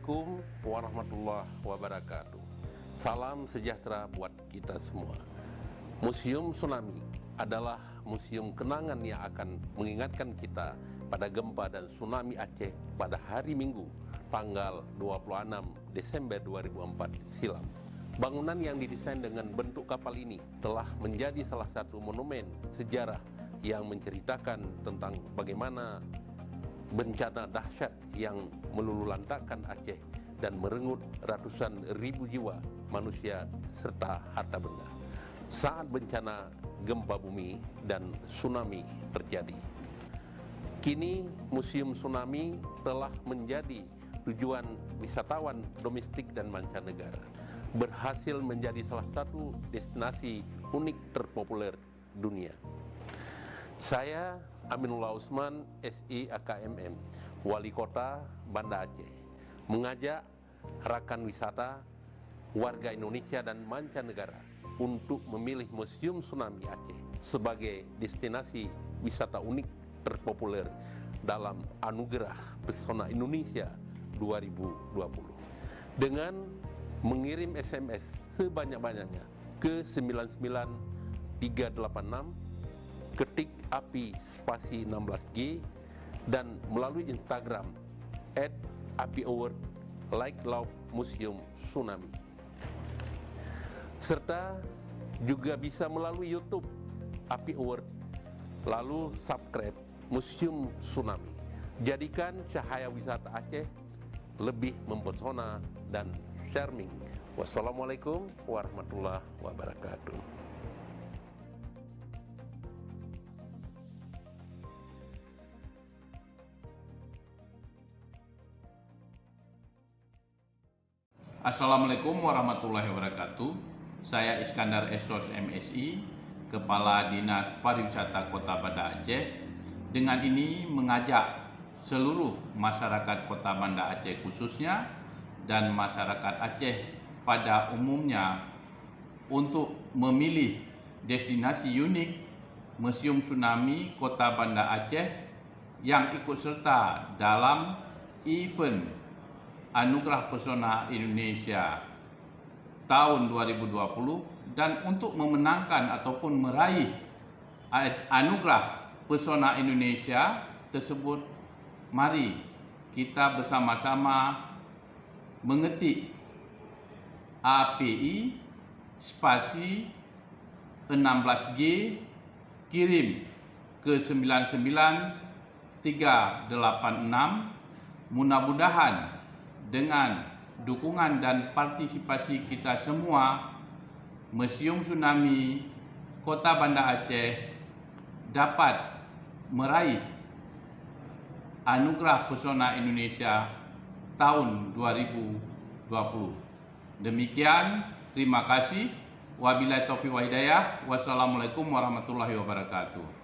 Assalamualaikum warahmatullahi wabarakatuh. Salam sejahtera buat kita semua. Museum Tsunami adalah museum kenangan yang akan mengingatkan kita pada gempa dan tsunami Aceh pada hari Minggu, tanggal 26 Desember 2004 silam. Bangunan yang didesain dengan bentuk kapal ini telah menjadi salah satu monumen sejarah yang menceritakan tentang bagaimana bencana dahsyat yang meluluhlantakkan Aceh dan merenggut ratusan ribu jiwa manusia serta harta benda saat bencana gempa bumi dan tsunami terjadi. Kini Museum Tsunami telah menjadi tujuan wisatawan domestik dan mancanegara, berhasil menjadi salah satu destinasi unik terpopuler dunia. Saya Aminullah Usman, SI AKMM, Wali Kota Banda Aceh, mengajak rakan wisata, warga Indonesia dan mancanegara untuk memilih Museum Tsunami Aceh sebagai destinasi wisata unik terpopuler dalam Anugerah Pesona Indonesia 2020. Dengan mengirim SMS sebanyak-banyaknya ke 99386, ketik API spasi 16G, dan melalui Instagram @APIAward like love Museum Tsunami. Serta juga bisa melalui YouTube API Award, lalu subscribe Museum Tsunami. Jadikan cahaya wisata Aceh lebih mempesona dan charming. Wassalamualaikum warahmatullahi wabarakatuh. Assalamualaikum warahmatullahi wabarakatuh. Saya Iskandar Esos MSI, Kepala Dinas Pariwisata Kota Banda Aceh. Dengan ini mengajak seluruh masyarakat Kota Banda Aceh khususnya dan masyarakat Aceh pada umumnya untuk memilih destinasi unik Museum Tsunami Kota Banda Aceh yang ikut serta dalam event Anugerah Pesona Indonesia tahun 2020, dan untuk memenangkan ataupun meraih Anugerah Pesona Indonesia tersebut, mari kita bersama-sama mengetik API spasi 16G, kirim ke 99386. Mudah-mudahan dengan dukungan dan partisipasi kita semua, Museum Tsunami Kota Banda Aceh dapat meraih Anugerah Pesona Indonesia tahun 2020. Demikian, terima kasih. Wabillahi taufiq wa hidayah. Wassalamualaikum warahmatullahi wabarakatuh.